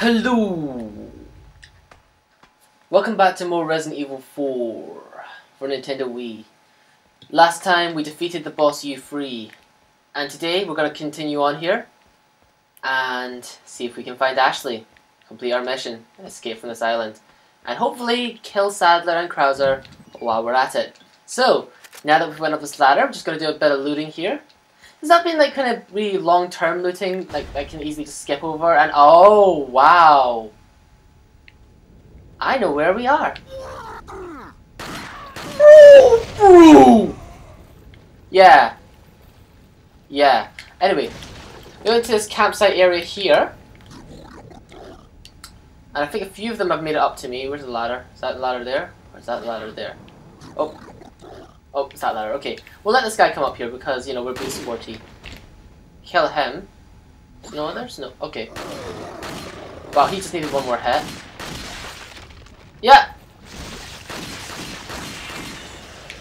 Hello! Welcome back to more Resident Evil 4 for Nintendo Wii. Last time we defeated the boss U3, and today we're going to continue on here and see if we can find Ashley, complete our mission, and escape from this island, and hopefully kill Sadler and Krauser while we're at it. So, now that we've went up this ladder, we're just going to do a bit of looting here. Has that been like kind of really long-term looting, like I can easily just skip over and oh wow! I know where we are. Yeah. Anyway, we went to this campsite area here, and I think a few of them have made it up to me. Where's the ladder? Is that the ladder there? Or is that the ladder there? Oh, it's that ladder. Okay, we'll let this guy come up here because, you know, we're being sporty. Kill him. No others? No. Okay. Wow, he just needed one more hit. Yeah!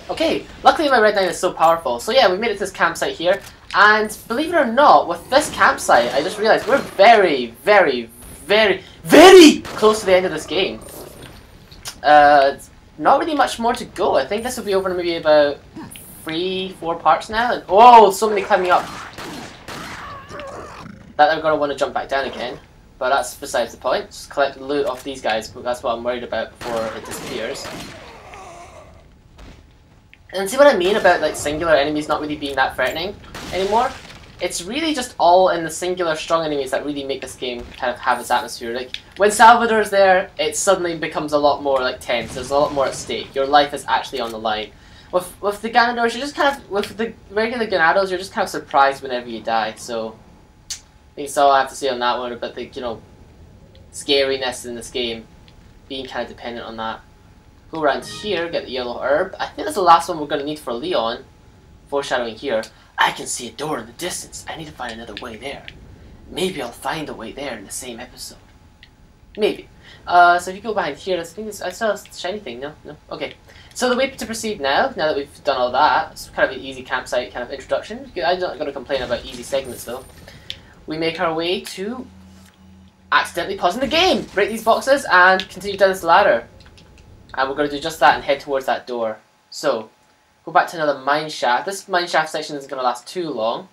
Okay, luckily my Red 9 is so powerful. So yeah, we made it to this campsite here. And believe it or not, with this campsite, I just realized we're very close to the end of this game. Not really much more to go. I think this will be over in maybe about 3-4 parts now. And oh, so many climbing up that they're going to want to jump back down again. But that's besides the point. Just collect the loot off these guys, but that's what I'm worried about before it disappears. And see what I mean about like singular enemies not really being that threatening anymore? It's really just all in the singular strong enemies that really make this game kind of have its atmosphere. Like, when Salvador's there, it suddenly becomes a lot more like tense. There's a lot more at stake. Your life is actually on the line. With the Ganadors, you're just kind of, with the regular Ganados, you're just kind of surprised whenever you die. So, I think that's all I have to say on that one about the, you know, scariness in this game. Being kind of dependent on that. Go around here, get the yellow herb. I think that's the last one we're going to need for Leon. Foreshadowing here. I can see a door in the distance. I need to find another way there. Maybe I'll find a way there in the same episode. Maybe. So if you go behind here, I think I saw a shiny thing. No? Okay. So the way to proceed now that we've done all that, it's kind of an easy campsite kind of introduction. I'm not going to complain about easy segments though. We make our way to accidentally pausing the game. Break these boxes and continue down this ladder. And we're going to do just that and head towards that door. So, go back to another mine shaft. This mine shaft section isn't going to last too long.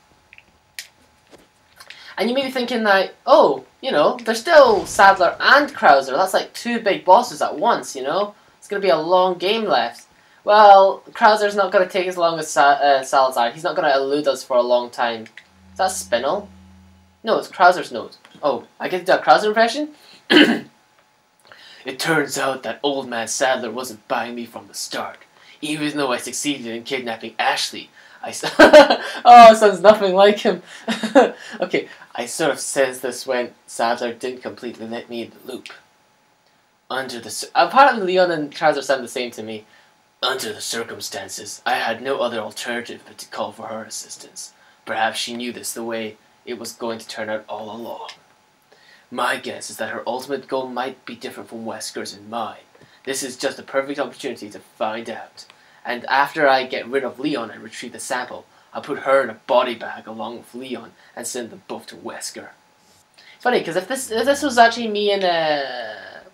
And you may be thinking that, oh, you know, there's still Sadler and Krauser. That's like two big bosses at once, you know? It's going to be a long game left. Well, Krauser's not going to take as long as Salazar. He's not going to elude us for a long time. Is that Spinel? No, it's Krauser's note. Oh, I get to do a Krauser impression? It turns out that old man Sadler wasn't buying me from the start. Even though I succeeded in kidnapping Ashley, oh, it sounds nothing like him. Okay, I sort of sensed this when Sadler didn't completely let me in the loop. Apparently Leon and Krauser sound the same to me. Under the circumstances, I had no other alternative but to call for her assistance. Perhaps she knew this the way it was going to turn out all along. My guess is that her ultimate goal might be different from Wesker's and mine. This is just a perfect opportunity to find out. And after I get rid of Leon and retrieve the sample, I'll put her in a body bag along with Leon and send them both to Wesker. It's funny, because if this was actually me and,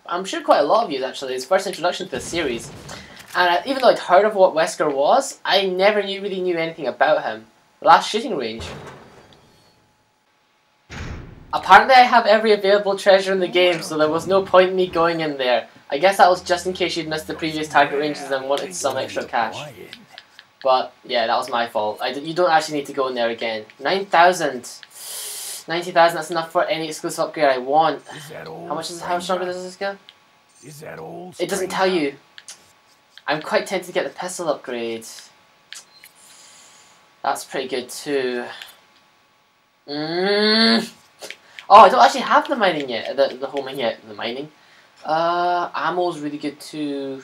I'm sure quite a lot of you actually, it's first introduction to this series. And even though I'd heard of what Wesker was, I never really knew anything about him. Last shooting range. Apparently I have every available treasure in the game, so there was no point in me going in there. I guess that was just in case you'd missed the previous target ranges and wanted some extra cash. But, yeah, that was my fault. You don't actually need to go in there again. 9,000. 90,000, that's enough for any exclusive upgrade I want. How stronger does this go? It doesn't tell you. I'm quite tempted to get the pistol upgrade. That's pretty good too. Oh, I don't actually have the mining yet. The homing yet. The mining. Ammo's really good too.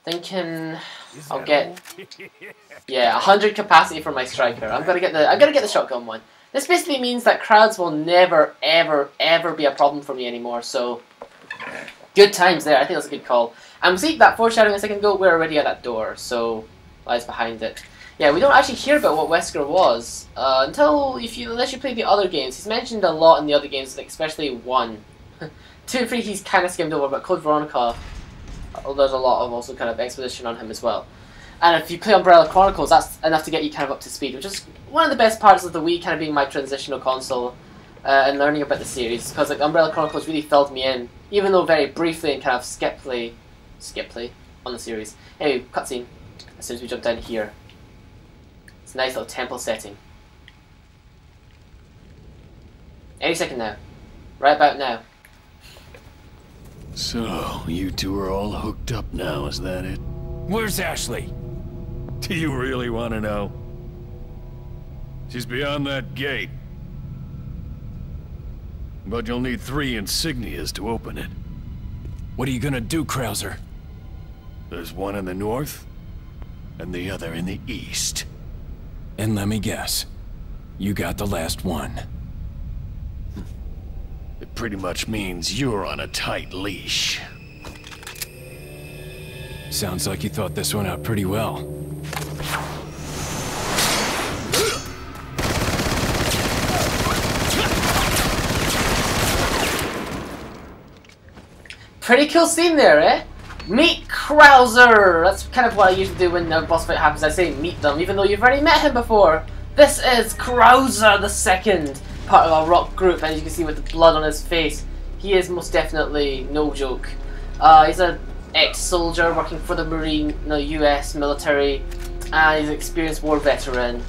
Thinking I'll get 100 capacity for my striker. I'm gonna get the shotgun one. This basically means that crowds will never ever be a problem for me anymore. So good times there. I think that's a good call. And see that foreshadowing a second ago. We're already at that door. So lies behind it. Yeah, we don't actually hear about what Wesker was unless you play the other games. He's mentioned a lot in the other games, like especially 1. 2 and 3 he's kind of skimmed over, but Code Veronica, there's a lot of also kind of exposition on him as well. And if you play Umbrella Chronicles, that's enough to get you kind of up to speed, which is one of the best parts of the Wii kind of being my transitional console and learning about the series, because like Umbrella Chronicles really filled me in, even though very briefly and kind of skip play on the series. Anyway, cutscene, as soon as we jump down here. It's a nice little temple setting. Any second now. Right about now. So, you two are all hooked up now, is that it? Where's Ashley? Do you really want to know? She's beyond that gate. But you'll need 3 insignias to open it. What are you gonna do, Krauser? There's one in the north, and the other in the east. And let me guess, you got the last one. It pretty much means you're on a tight leash. Sounds like you thought this one out pretty well. Pretty cool scene there, eh? Meet Krauser! That's kind of what I usually do when a boss fight happens. I say meet them, even though you've already met him before. This is Krauser the Second, part of our rock group, and as you can see with the blood on his face, he is most definitely no joke. He's an ex-soldier working for the US military, and he's an experienced war veteran.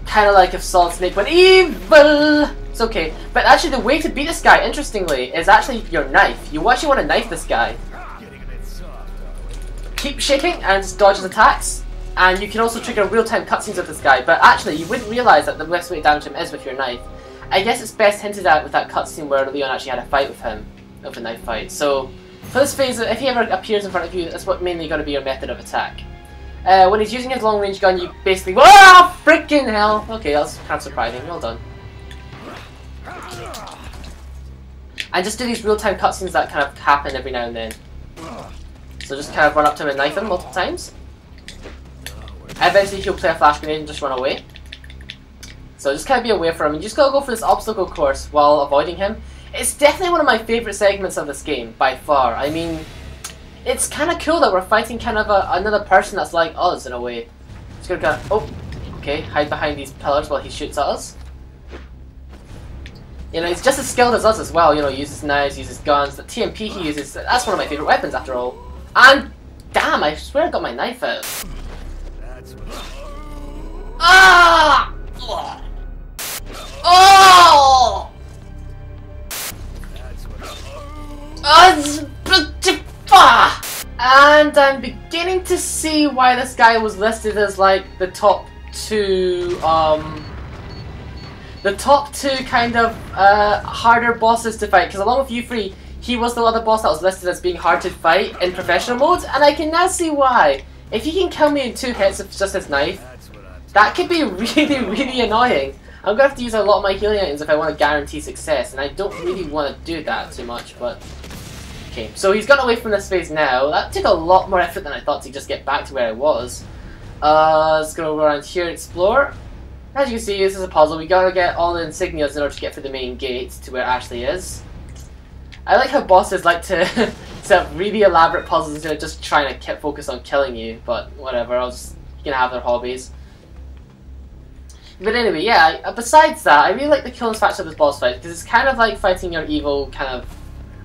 Kind of like if Solid Snake went evil! It's okay. But actually the way to beat this guy, interestingly, is actually your knife. You actually want to knife this guy. Keep shaking and just dodge his attacks. And you can also trigger real-time cutscenes of this guy, but actually you wouldn't realise that the best way to damage him is with your knife. I guess it's best hinted at with that cutscene where Leon actually had a fight with him, of a knife fight. So, for this phase, if he ever appears in front of you, that's what mainly going to be your method of attack. When he's using his long-range gun, you basically... Whoa! Freaking hell! Okay, that's kind of surprising. Well done. And just do these real-time cutscenes that kind of happen every now and then. So just kind of run up to him and knife him multiple times. Eventually he'll play a flash grenade and just run away. So just kind of be aware from him. You just gotta go for this obstacle course while avoiding him. It's definitely one of my favourite segments of this game, by far. I mean, it's kind of cool that we're fighting kind of another person that's like us in a way. Just gonna kind of, oh, okay, hide behind these pillars while he shoots at us. You know, he's just as skilled as us as well, you know, uses knives, uses guns, the TMP he uses, that's one of my favourite weapons after all. And, damn, I swear I got my knife out. Ah! Oh! And I'm beginning to see why this guy was listed as like the top two kind of harder bosses to fight, because along with you three, he was the other boss that was listed as being hard to fight in professional mode, and I can now see why. If he can kill me in 2 hits with just his knife, that could be really, really annoying. I'm going to have to use a lot of my healing items if I want to guarantee success, and I don't really want to do that too much, but... Okay, so he's gotten away from this phase now. That took a lot more effort than I thought to just get back to where I was. Let's go around here and explore. As you can see, this is a puzzle. We gotta get all the insignias in order to get through the main gate to where Ashley is. I like how bosses like to set up really elaborate puzzles instead of just trying to focus on killing you, but whatever, you can have their hobbies. But anyway, yeah, besides that, I really like the killing factor of this boss fight, because it's kind of like fighting your evil kind of...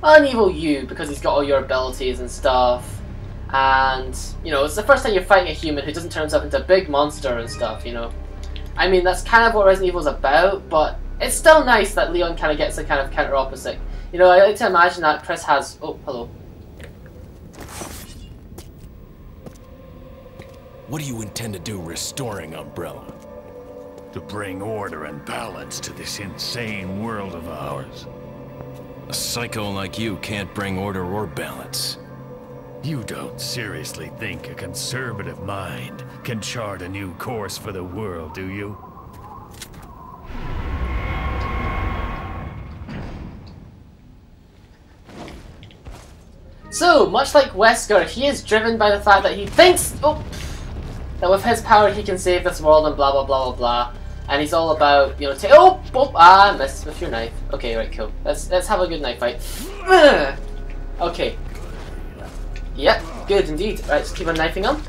Well, an evil you, because he's got all your abilities and stuff. And, you know, it's the first time you're fighting a human who doesn't turn himself into a big monster and stuff, you know. I mean, that's kind of what Resident Evil's about, but it's still nice that Leon kind of gets a kind of counter-opposite. You know, I like to imagine that Chris has... Oh, hello. What do you intend to do restoring Umbrella? To bring order and balance to this insane world of ours. A psycho like you can't bring order or balance. You don't seriously think a conservative mind can chart a new course for the world, do you? So, much like Wesker, he is driven by the fact that he thinks... Oh! that with his power he can save this world and blah blah blah blah blah. And he's all about, you know, I missed with your knife. Okay, right, cool. Let's have a good knife fight. Okay. Yep, good indeed. Right, let's keep on knifing him.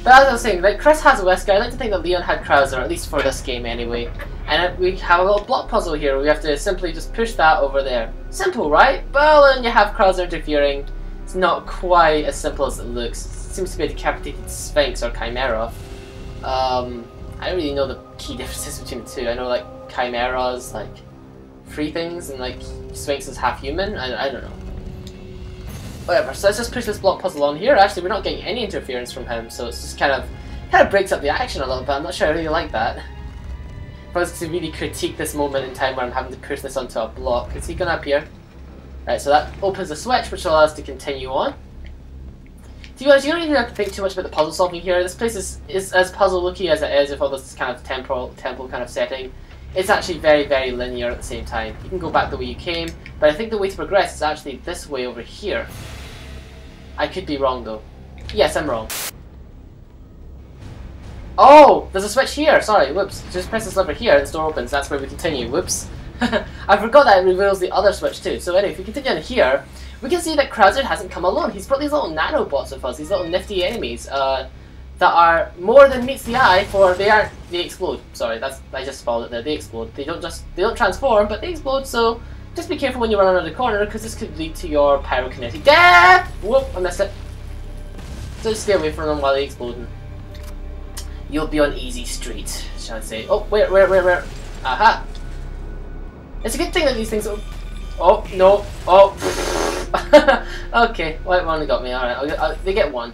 But as I was saying, like, Chris has a Wesker. I like to think that Leon had Krauser, at least for this game anyway. And we have a little block puzzle here. We have to simply just push that over there. Simple, right? Well, then you have Krauser interfering. It's not quite as simple as it looks. It seems to be a decapitated Sphinx or Chimera. I don't really know the key differences between the two. I know, like, Chimera's like free things and like Sphinx is half human. I don't know. Whatever. So let's just push this block puzzle on here. Actually, we're not getting any interference from him, so it's just kind of breaks up the action a little bit. I'm not sure I really like that. If I was to really critique this moment in time where I'm having to push this onto a block, is he gonna appear? Right. So that opens a switch, which will allow us to continue on. To be honest, you don't even have to think too much about the puzzle solving here. This place is as puzzle-looky as it is with all this kind of temple kind of setting. It's actually very, very linear at the same time. You can go back the way you came, but I think the way to progress is actually this way over here. I could be wrong though. Yes, I'm wrong. Oh! There's a switch here! Sorry, whoops. Just press this lever here and the door opens. That's where we continue. Whoops. I forgot that it reveals the other switch too. So anyway, if we continue on here, we can see that Krauser hasn't come alone. He's brought these little nanobots with us, these little nifty enemies that are more than meets the eye. They explode. Sorry, I just spoiled it there. They explode. They don't transform, but they explode. So just be careful when you run around the corner because this could lead to your pyrokinetic death. Whoop! I missed it. So just stay away from them while they explode. You'll be on easy street, shall I say? Oh, where? Aha! It's a good thing that these things. Oh no! Oh. Okay, white one got me. Alright, they get one.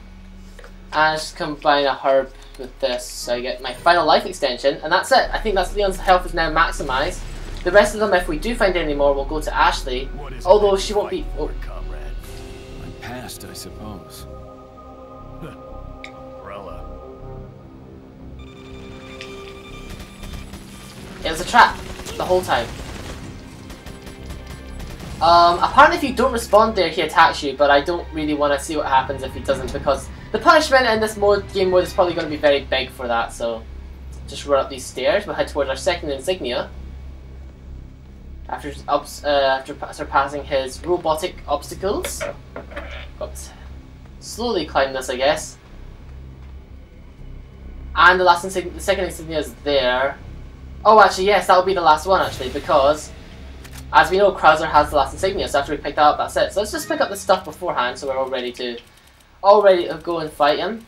And just combine a herb with this, so I get my final life extension, and that's it. I think that's Leon's health is now maximized. The rest of them, if we do find any more, will go to Ashley. Although she won't be. Oh. I'm past, I suppose. Umbrella. It was a trap the whole time. Apparently if you don't respond there, he attacks you, but I don't really want to see what happens if he doesn't, because the punishment in this game mode is probably going to be very big for that, so just run up these stairs. We'll head towards our second Insignia. After surpassing his robotic obstacles. Oops. Slowly climb this, I guess. And the second Insignia is there. Oh, actually, yes, that will be the last one, actually, because as we know, Krauser has the last Insignia, so after we pick that up, that's it. So let's just pick up the stuff beforehand, so we're all ready to go and fight him.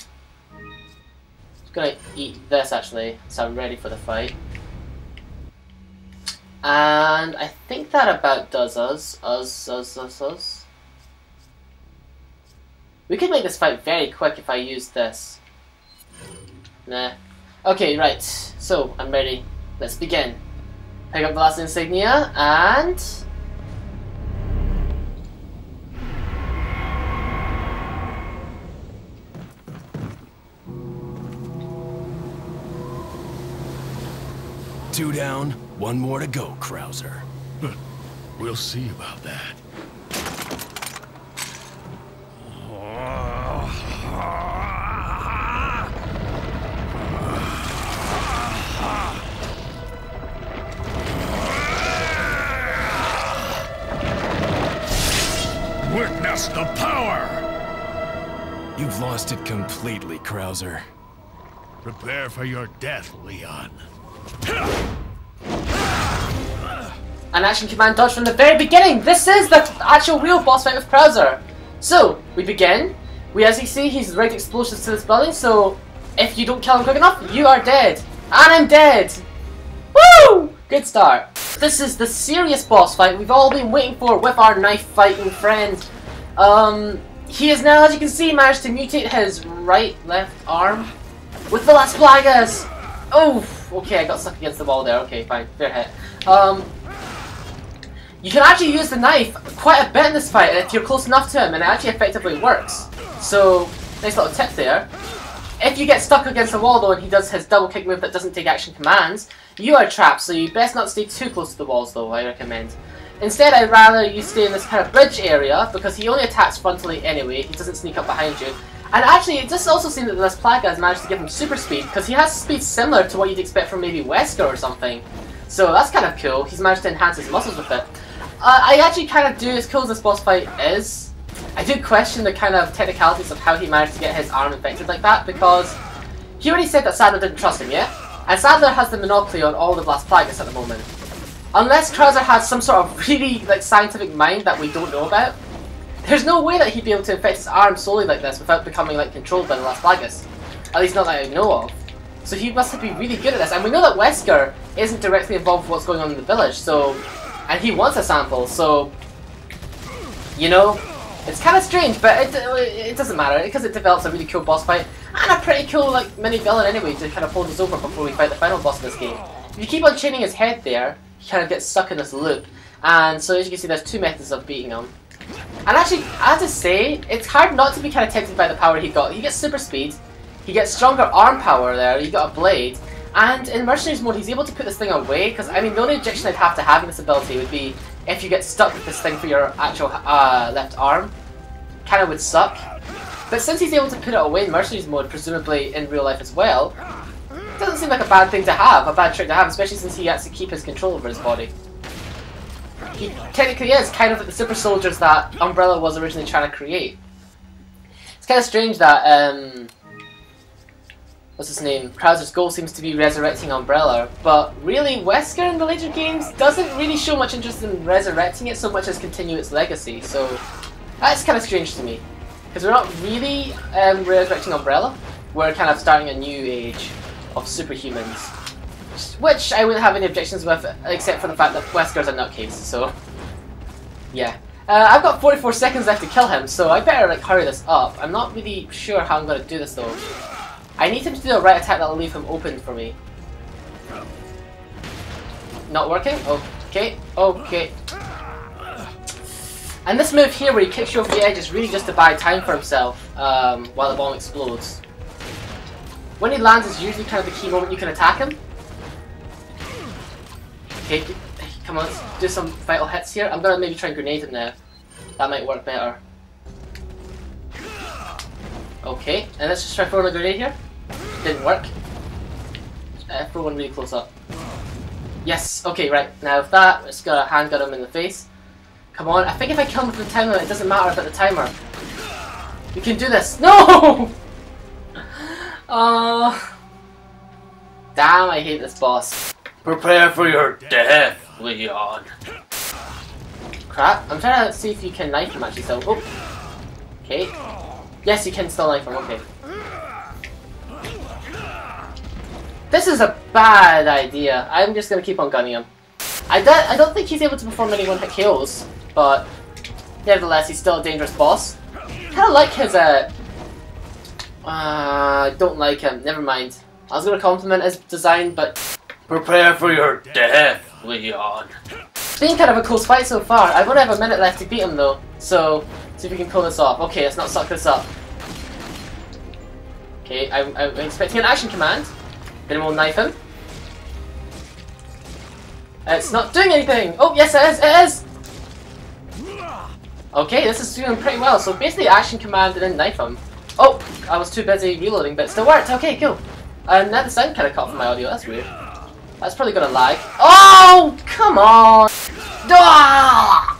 Just gonna eat this, actually, so I'm ready for the fight. And I think that about does us. We could make this fight very quick if I use this. Nah. Okay, right. So, I'm ready. Let's begin. Pick up the last Insignia, and... Two down, one more to go, Krauser. We'll see about that. Witness the power! You've lost it completely, Krauser. Prepare for your death, Leon. An action command dodge from the very beginning! This is the actual real boss fight with Krauser! So, we begin. As you see, he's rigged explosives to this building, so if you don't kill him quick enough, you are dead. And I'm dead! Woo! Good start. This is the serious boss fight we've all been waiting for with our knife-fighting friend. He has now, as you can see, managed to mutate his left arm with the Las Plagas! Oh, okay, I got stuck against the wall there. Okay, fine, fair hit. You can actually use the knife quite a bit in this fight if you're close enough to him, and it actually effectively works. So, nice little tip there. If you get stuck against the wall though and he does his double kick move that doesn't take action commands, you are trapped, so you best not stay too close to the walls though, I recommend. Instead, I'd rather you stay in this kind of bridge area, because he only attacks frontally anyway, he doesn't sneak up behind you. And actually, it just also seems that this Plaga has managed to give him super speed, because he has speed similar to what you'd expect from maybe Wesker or something. So that's kind of cool. He's managed to enhance his muscles with it. I actually kind of do, as cool as this boss fight is, I do question the kind of technicalities of how he managed to get his arm infected like that, because he already said that Sadler didn't trust him, yeah? And Sadler has the monopoly on all the Blast Plagas at the moment. Unless Krauser has some sort of really scientific mind that we don't know about, there's no way that he'd be able to infect his arm solely like this without becoming controlled by the Blast Plagas. At least not that I know of. So he must be really good at this. And we know that Wesker isn't directly involved with what's going on in the village, so... And he wants a sample, so... You know, it's kind of strange, but it doesn't matter, because it develops a really cool boss fight, and a pretty cool mini-villain anyway to kind of hold us over before we fight the final boss of this game. If you keep on chaining his head there, he kind of gets stuck in this loop, and so as you can see there's two methods of beating him. And actually, I have to say, it's hard not to be kind of tempted by the power he got. He gets super speed, he gets stronger arm power there, he got a blade, and in Mercenaries mode he's able to put this thing away, because I mean the only objection I'd have to having this ability would be if you get stuck with this thing for your actual left arm. Kind of would suck. But since he's able to put it away in Mercenaries mode, presumably in real life as well, it doesn't seem like a bad thing to have, a bad trick to have, especially since he has to keep his control over his body. He technically is kind of like the super soldiers that Umbrella was originally trying to create. It's kind of strange that, what's his name? Krauser's goal seems to be resurrecting Umbrella, but really Wesker in the later games doesn't really show much interest in resurrecting it so much as continue its legacy, so that's kind of strange to me. Because we're not really resurrecting Umbrella, we're kind of starting a new age of superhumans. Which I wouldn't have any objections with, except for the fact that Wesker's a nutcase, so... Yeah. I've got 44 seconds left to kill him, so I better hurry this up. I'm not really sure how I'm going to do this though. I need him to do a right attack that'll leave him open for me. Not working? Okay, okay. And this move here where he kicks you over the edge is really just to buy time for himself while the bomb explodes. When he lands is usually kind of the key moment you can attack him. Okay, come on, let's do some vital hits here. I'm gonna maybe try and grenade him now. That might work better. Okay, and let's just try throwing a grenade here. Didn't work. Throw one really close up. Yes, okay, right. Now with that, we're just gonna handgun him in the face. Come on, I think if I kill him with the timer, it doesn't matter about the timer. We can do this. No! Damn, I hate this boss. Prepare for your death, Leon. Crap, I'm trying to see if you can knife him actually, so... Oh! Okay. Yes, you can still knife him, okay. This is a bad idea. I'm just gonna keep on gunning him. I don't think he's able to perform any one-hit KOs, but nevertheless, he's still a dangerous boss. Kinda like his, I don't like him, never mind. I was gonna compliment his design, but... Prepare for your death, Leon. It's been kind of a close fight so far. I only have a minute left to beat him though, so see if we can pull this off. Okay, let's not suck this up. Okay, I'm expecting an action command. Then we'll knife him. It's not doing anything! Oh, yes it is! It is! Okay, this is doing pretty well. So basically action command and then knife him. Oh! I was too busy reloading, but it still worked. Okay, cool. And now the sound kind of cut from my audio. That's weird. That's probably gonna lag. Oh! Come on! Ah!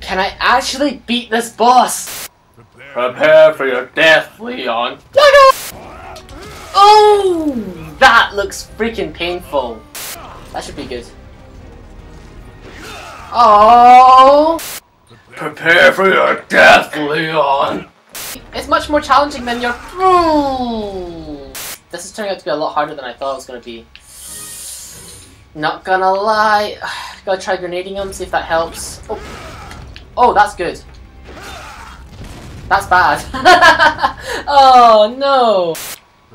Can I actually beat this boss? Prepare for your death, Leon. Oh! That looks freaking painful. That should be good. Oh! Prepare for your death, Leon! It's much more challenging than your... This is turning out to be a lot harder than I thought it was going to be. Not gonna lie. Gotta try grenading him, see if that helps. Oh, oh, that's good. That's bad. Oh, no.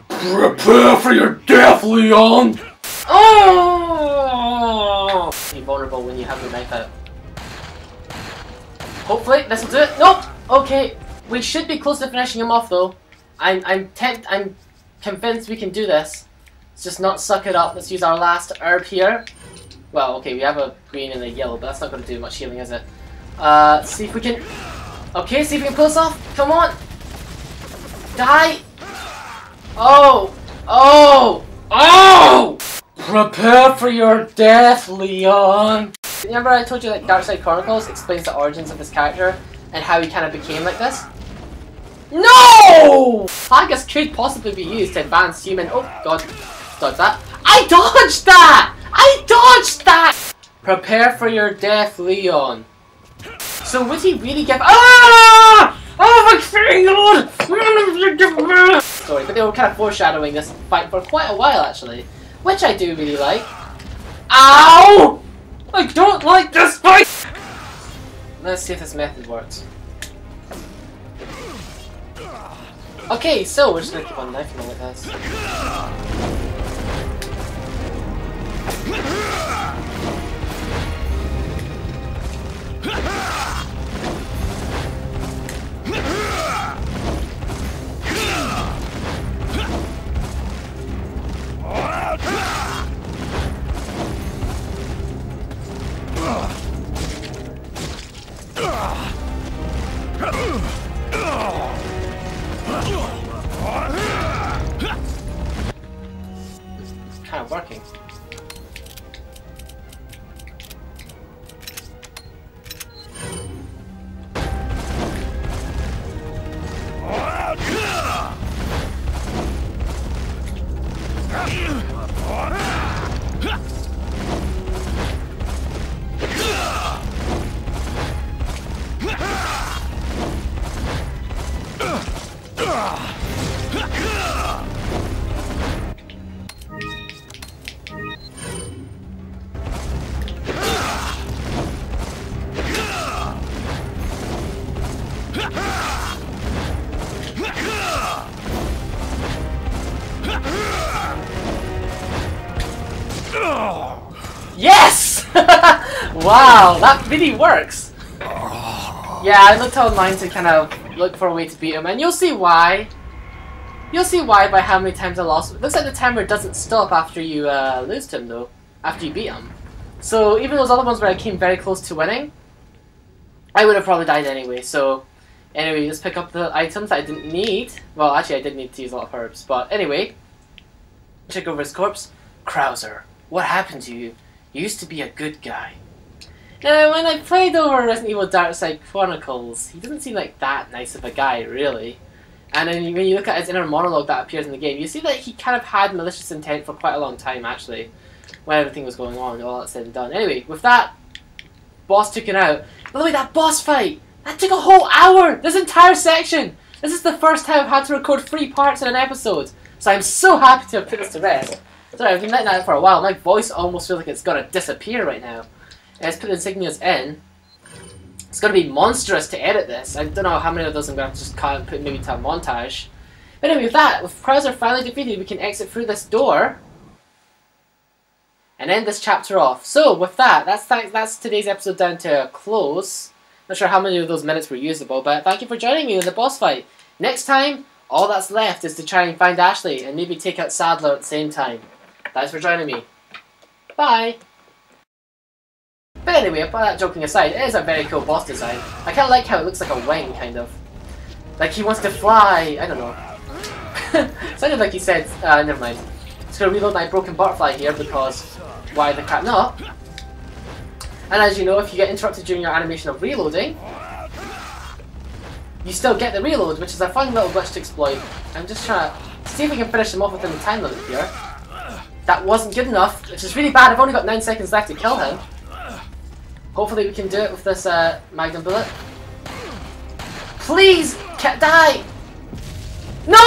Prepare for your death, Leon! Oh! You're vulnerable when you have your knife out. Hopefully, this will do it. Nope! Okay, we should be close to finishing him off, though. I'm convinced we can do this. Let's just not suck it up. Let's use our last herb here. Well, okay, we have a green and a yellow, but that's not going to do much healing, is it? See if we can... Okay, see if we can pull this off. Come on! Die! Oh! Oh! Oh! Prepare for your death, Leon! Remember I told you that Darkside Chronicles explains the origins of this character and how he kind of became like this? No! Plagas could possibly be used to advance human. Oh god, dodge that. I dodged that! I dodged that! Prepare for your death, Leon. So would he really give? Ah! Oh my god! Sorry, but they were kind of foreshadowing this fight for quite a while actually, which I do really like. Ow! I don't like this fight! Let's see if this method works. Okay, so we're just gonna keep on knifing him like this. It's kind of working. Yes! Wow, that really works! Yeah, I looked online to kind of look for a way to beat him, and you'll see why. You'll see why by how many times I lost. It looks like the timer doesn't stop after you lose to him, though. After you beat him. So even those other ones where I came very close to winning, I would have probably died anyway. So anyway, just pick up the items that I didn't need. Well, actually I did need to use a lot of herbs, but anyway. Check over his corpse. Krauser, what happened to you? You used to be a good guy. Now, when I played over Resident Evil Darkside Chronicles, he doesn't seem like that nice of a guy, really. And then when you look at his inner monologue that appears in the game, you see that he kind of had malicious intent for quite a long time, actually, when everything was going on, all that said and done. Anyway, with that, boss taken out. By the way, that boss fight, that took a whole hour! This entire section! This is the first time I've had to record 3 parts in an episode, so I'm so happy to have put this to rest. Sorry, I've been letting that for a while. My voice almost feels like it's gonna disappear right now. Let's put the insignias in. It's gonna be monstrous to edit this. I don't know how many of those I'm gonna have to just cut and put maybe to a montage. But anyway, with that, with Krauser finally defeated, we can exit through this door and end this chapter off. So with that, that's today's episode down to a close. Not sure how many of those minutes were usable, but thank you for joining me in the boss fight. Next time, all that's left is to try and find Ashley and maybe take out Sadler at the same time. Thanks for joining me. Bye! But anyway, apart that joking aside, it is a very cool boss design. I kind of like how it looks like a wing, kind of. Like he wants to fly, I don't know. Sounded like he said, never mind. Just gonna reload my broken butterfly here because why the crap not? And as you know, if you get interrupted during your animation of reloading, you still get the reload, which is a fun little glitch to exploit. I'm just trying to see if we can finish him off within the time limit here. That wasn't good enough, which is really bad. I've only got 9 seconds left to kill him. Hopefully we can do it with this magnum bullet. Please, die! No!